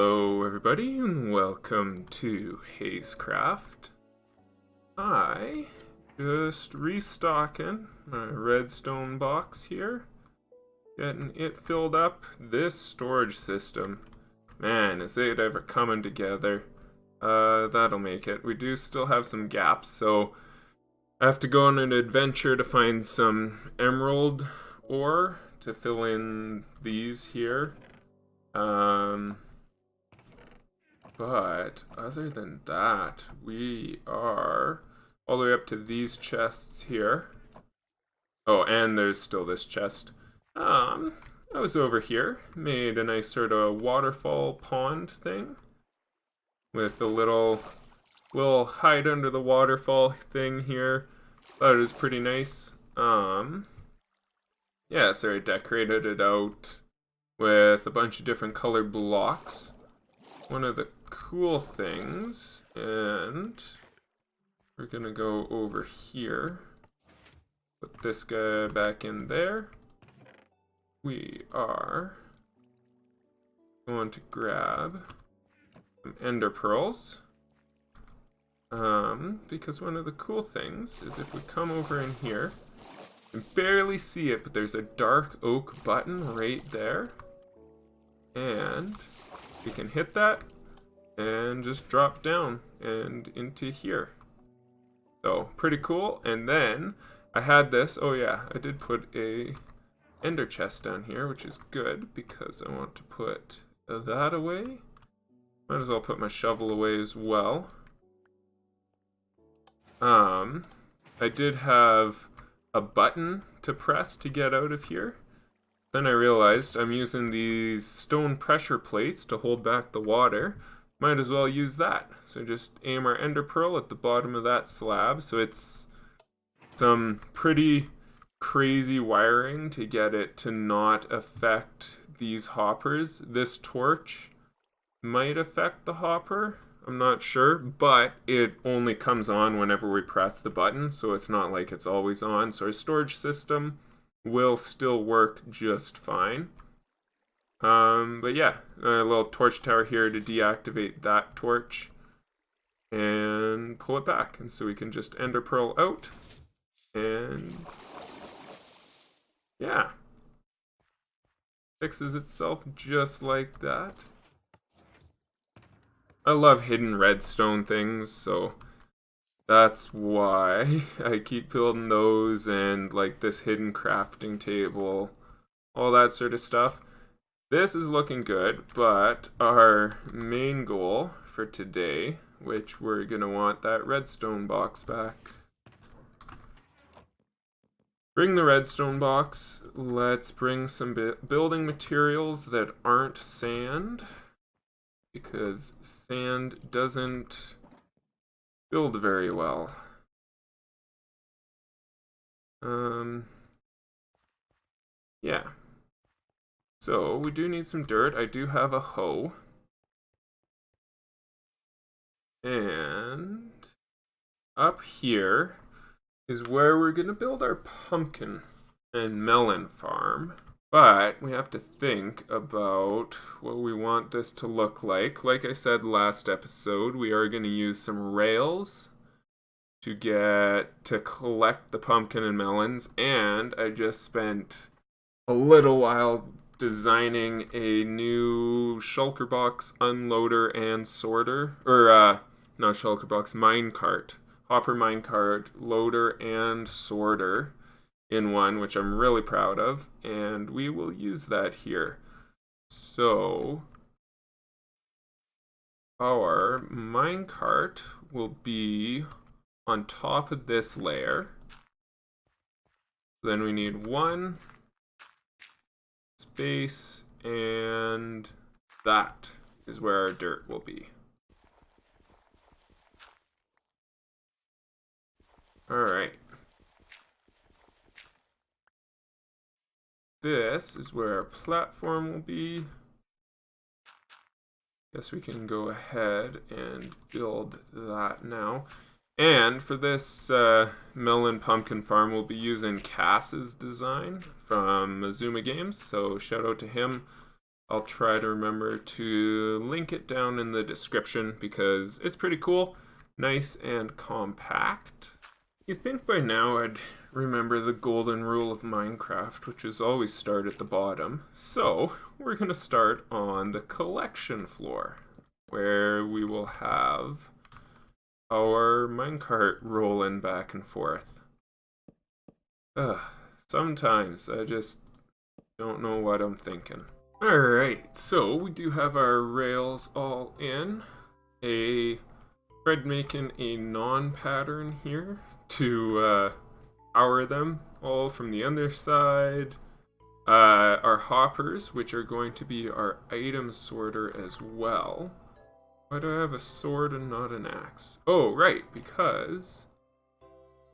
Hello everybody and welcome to HaysCraft. I just restocking my redstone box here, getting it filled up. This storage system, man, is it ever coming together. That'll make it. We do still have some gaps, so I have to go on an adventure to find some emerald ore to fill in these here. But other than that, we are all the way up to these chests here. Oh, and there's still this chest. I was over here, made a nice sort of waterfall pond thing with a little hide under the waterfall thing here. Thought it was pretty nice. Yeah, so I decorated it out with a bunch of different colored blocks. One of the cool things, and we're gonna go over here, put this guy back in there. We are going to grab some ender pearls, because one of the cool things is if we come over in here, you can barely see it, but there's a dark oak button right there, and we can hit that and just drop down and into here. So pretty cool. And then I had this, oh yeah, I did put a ender chest down here, which is good because I want to put that away. Might as well put my shovel away as well. I did have a button to press to get out of here. Then I realized I'm using these stone pressure plates to hold back the water. Might as well use that. So just aim our ender pearl at the bottom of that slab. So it's some pretty crazy wiring to get it to not affect these hoppers. This torch might affect the hopper, I'm not sure, but it only comes on whenever we press the button, so it's not like it's always on. So our storage system will still work just fine. But yeah, a little torch tower here to deactivate that torch and pull it back. And so we can just ender pearl out, and yeah, fixes itself just like that. I love hidden redstone things, so that's why I keep building those, and like this hidden crafting table, all that sort of stuff. This is looking good, but our main goal for today, which we're going to want that redstone box back. Bring the redstone box. Let's bring some building materials that aren't sand, because sand doesn't build very well. Yeah. So we do need some dirt. I do have a hoe. And up here is where we're gonna build our pumpkin and melon farm. But we have to think about what we want this to look like. Like I said last episode, we are gonna use some rails to collect the pumpkin and melons, and I just spent a little while designing a new shulker box unloader and sorter, or not shulker box, minecart, hopper minecart, loader and sorter in one, which I'm really proud of, and we will use that here. So our minecart will be on top of this layer. Then we need one space, and that is where our dirt will be. Alright. This is where our platform will be. Guess we can go ahead and build that now. And for this melon pumpkin farm, we'll be using Cass's design from Maizuma Games, so shout out to him. I'll try to remember to link it down in the description because it's pretty cool, nice and compact. You'd think by now I'd remember the golden rule of Minecraft, which is always start at the bottom. So we're going to start on the collection floor, where we will have our minecart rolling back and forth. Sometimes I just don't know what I'm thinking. Alright, so we do have our rails all in. Fred making a non-pattern here to power them all from the underside. Our hoppers, which are going to be our item sorter as well. Why do I have a sword and not an axe? Oh, right, because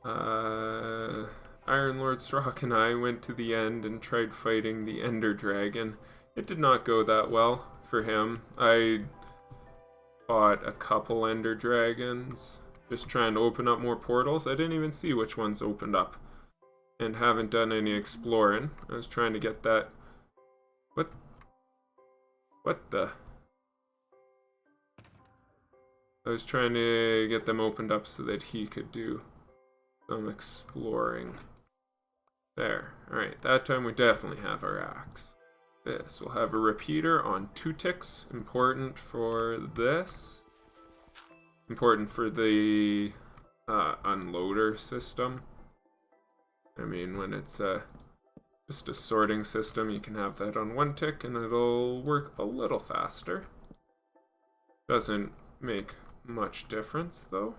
Iron Lord Strock and I went to the end and tried fighting the Ender Dragon. It did not go that well for him. I fought a couple Ender Dragons, just trying to open up more portals. I didn't even see which ones opened up, and haven't done any exploring. I was trying to get that... What the... I was trying to get them opened up so that he could do some exploring. There. Alright, that time we definitely have our axe. This. We'll have a repeater on 2 ticks. Important for this. Important for the unloader system. I mean, when it's just a sorting system, you can have that on 1 tick and it'll work a little faster. Doesn't make much difference though.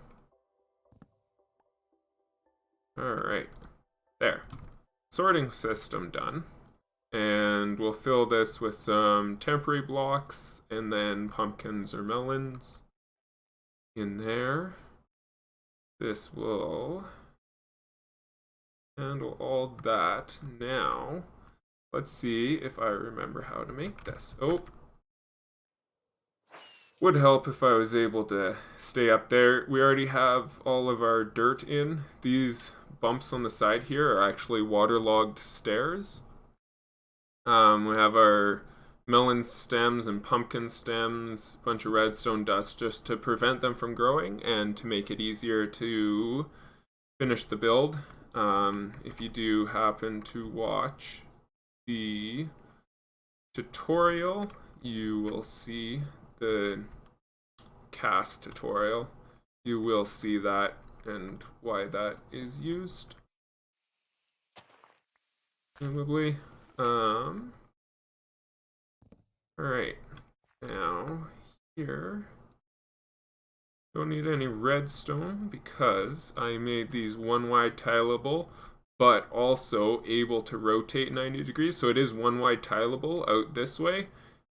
Alright. There. Sorting system done. And we'll fill this with some temporary blocks and then pumpkins or melons in there. This will handle all that. Now, let's see if I remember how to make this. Oh. Would help if I was able to stay up there. We already have all of our dirt in. These bumps on the side here are actually waterlogged stairs. We have our melon stems and pumpkin stems, a bunch of redstone dust just to prevent them from growing and to make it easier to finish the build. If you do happen to watch the tutorial, you will see the cast tutorial. You will see that and why that is used. Probably. Alright, now here, don't need any redstone because I made these 1 wide tileable, but also able to rotate 90 degrees, so it is 1 wide tileable out this way,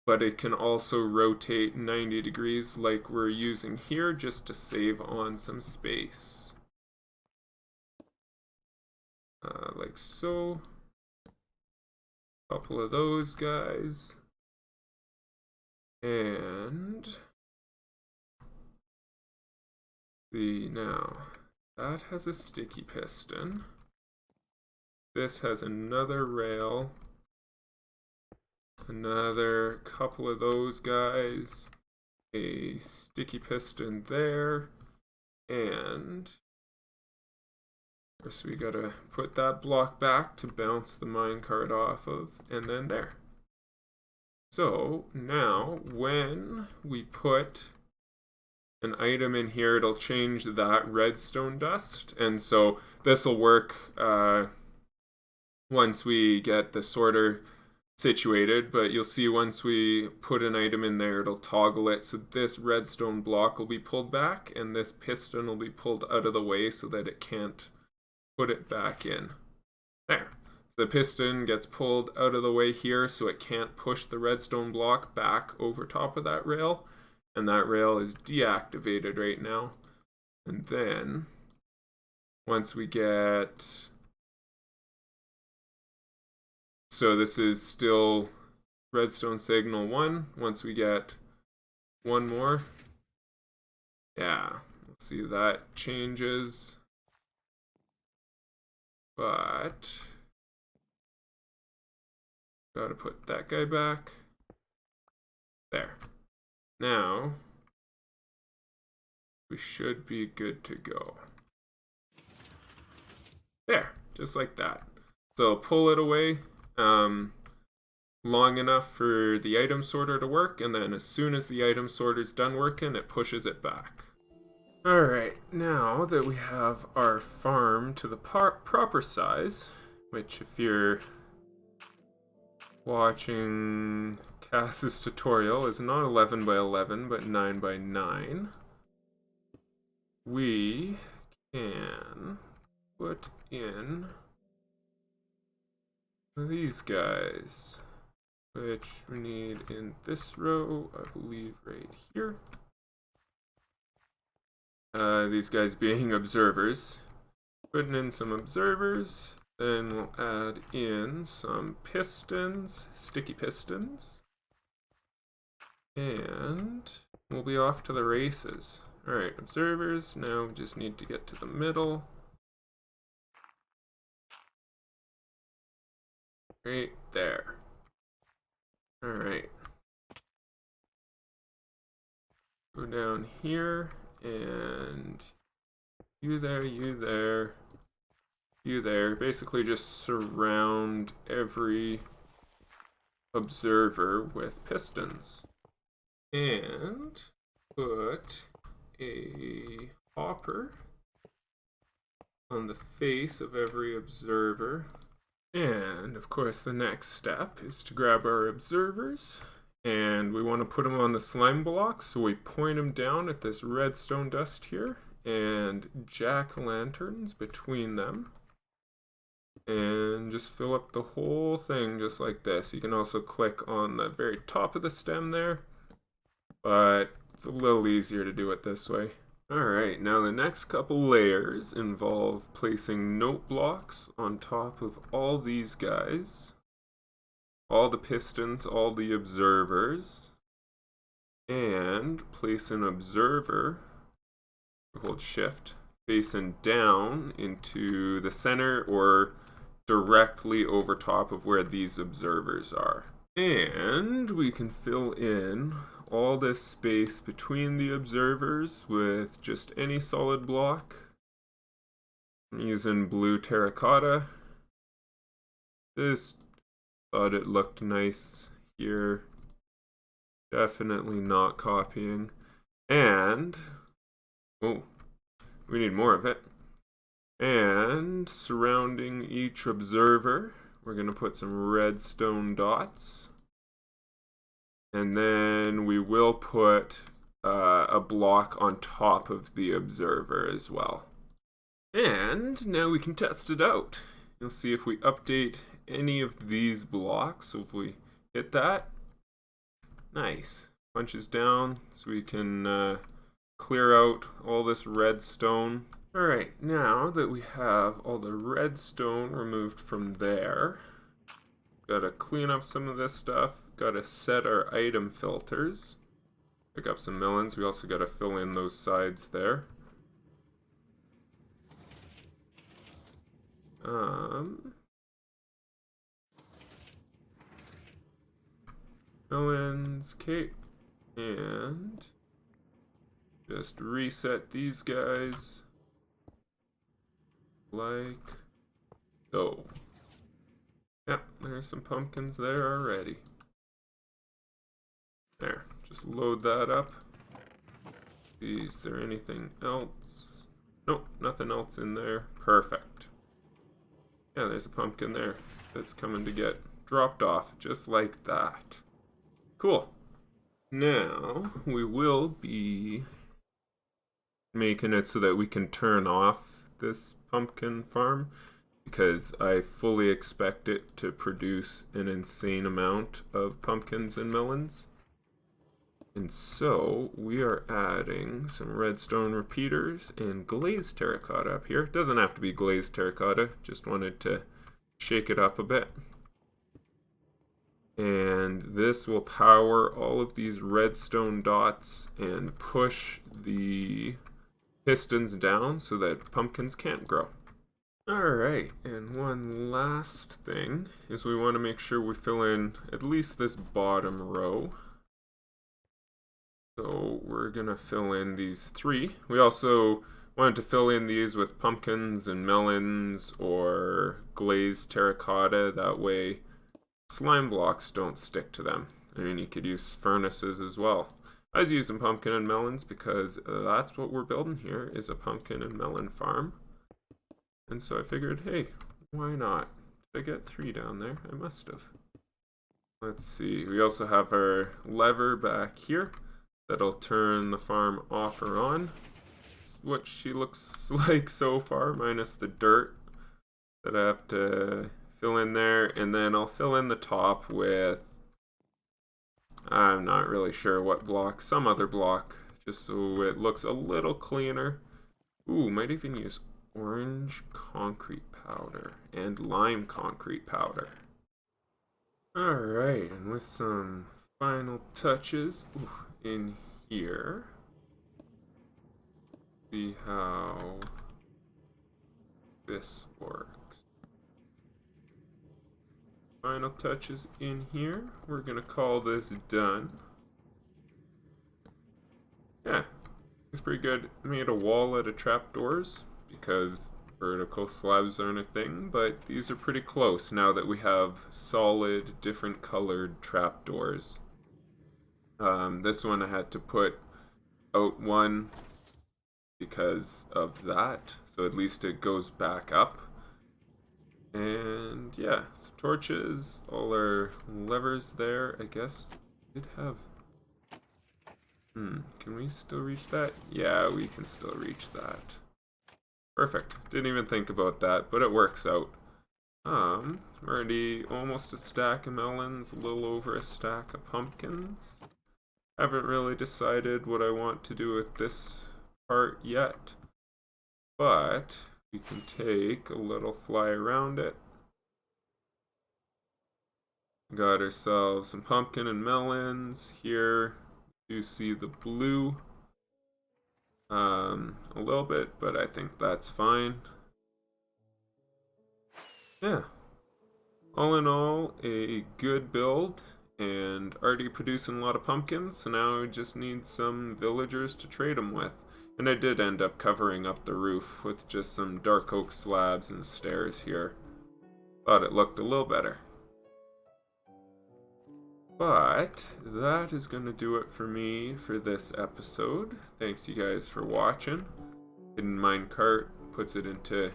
but it can also rotate 90 degrees like we're using here just to save on some space. Like so. Couple of those guys. And see now, that has a sticky piston. This has another rail. Another couple of those guys. A sticky piston there. And so we gotta put that block back to bounce the minecart off of, and then there. So now when we put an item in here, it'll change that redstone dust, and so this will work once we get the sorter situated, but you'll see once we put an item in there, it'll toggle it, so this redstone block will be pulled back, and this piston will be pulled out of the way so that it can't put it back in. There. The piston gets pulled out of the way here so it can't push the redstone block back over top of that rail, and that rail is deactivated right now. And then once we get, so this is still redstone signal 1. Once we get 1 more, yeah, let's see, that changes. But gotta put that guy back. There. Now, we should be good to go. There, just like that. So pull it away long enough for the item sorter to work, and then as soon as the item sorter is done working, it pushes it back. Alright, now that we have our farm to the proper size, which if you're watching Cass's tutorial is not 11 by 11 but 9 by 9, we can put in these guys, which we need in this row, I believe right here. These guys being observers. Putting in some observers, then we'll add in some pistons, sticky pistons, and we'll be off to the races. Alright, observers, now we just need to get to the middle. Right there. Alright. Go down here, and you there, you there, you there. Basically just surround every observer with pistons. And put a hopper on the face of every observer. And of course the next step is to grab our observers, and we want to put them on the slime blocks, so we point them down at this redstone dust here and jack-o'-lanterns between them, and just fill up the whole thing just like this. You can also click on the very top of the stem there, but it's a little easier to do it this way. Alright, now the next couple layers involve placing note blocks on top of all these guys, all the pistons, all the observers, and place an observer, hold shift, facing down into the center or directly over top of where these observers are. And we can fill in all this space between the observers with just any solid block. I'm using blue terracotta. Just thought it looked nice here. Definitely not copying. And, oh, we need more of it. And surrounding each observer, we're going to put some redstone dots. And then we will put a block on top of the observer as well. And now we can test it out. You'll see if we update any of these blocks. So if we hit that, nice. Punches down so we can clear out all this redstone. Alright, now that we have all the redstone removed from there, gotta clean up some of this stuff. Gotta set our item filters. Pick up some melons. We also gotta fill in those sides there. Melons, okay. And just reset these guys like so. Yep, there's some pumpkins there already. There, just load that up. Is there anything else? Nope, nothing else in there. Perfect. Yeah, there's a pumpkin there that's coming to get dropped off, just like that. Cool. Now, we will be making it so that we can turn off this pumpkin farm, because I fully expect it to produce an insane amount of pumpkins and melons. And so we are adding some redstone repeaters and glazed terracotta up here. It doesn't have to be glazed terracotta, just wanted to shake it up a bit. And this will power all of these redstone dots and push the pistons down so that pumpkins can't grow. Alright, and one last thing is we want to make sure we fill in at least this bottom row So we're gonna fill in these 3. We also wanted to fill in these with pumpkins and melons or glazed terracotta. That way slime blocks don't stick to them. I mean, you could use furnaces as well. I was using pumpkin and melons because that's what we're building here, is a pumpkin and melon farm. And so I figured, hey, why not? Did I get 3 down there? I must have. Let's see. We also have our lever back here that'll turn the farm off or on. It's what she looks like so far, minus the dirt that I have to fill in there. And then I'll fill in the top with, I'm not really sure what block, some other block, just so it looks a little cleaner. Ooh, might even use orange concrete powder and lime concrete powder. Alright, and with some final touches in here, see how this works. Final touches in here. We're gonna call this done. Yeah, it's pretty good. Made a wall out of trapdoors because vertical slabs aren't a thing, but these are pretty close now that we have solid, different colored trapdoors. This one I had to put out 1 because of that, so at least it goes back up. And yeah, some torches, all our levers there. I guess did have. Can we still reach that? Yeah, we can still reach that. Perfect. Didn't even think about that, but it works out. Already almost a stack of melons, a little over a stack of pumpkins. Haven't really decided what I want to do with this part yet, but we can take a little fly around it. Got ourselves some pumpkin and melons here. You see the blue a little bit, but I think that's fine. Yeah, all in all, a good build, and already producing a lot of pumpkins, so now we just need some villagers to trade them with. And I did end up covering up the roof with just some dark oak slabs and stairs here. Thought it looked a little better. But that is going to do it for me for this episode. Thanks you guys for watching. Hidden minecart puts it into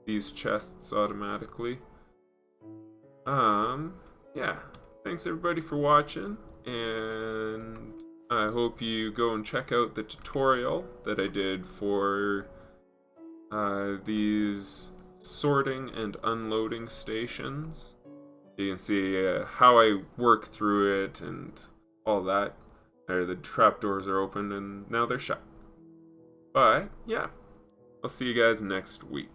these chests automatically. Yeah. Thanks everybody for watching, and I hope you go and check out the tutorial that I did for these sorting and unloading stations. You can see how I work through it and all that. There, the trapdoors are open and now they're shut. But yeah, I'll see you guys next week.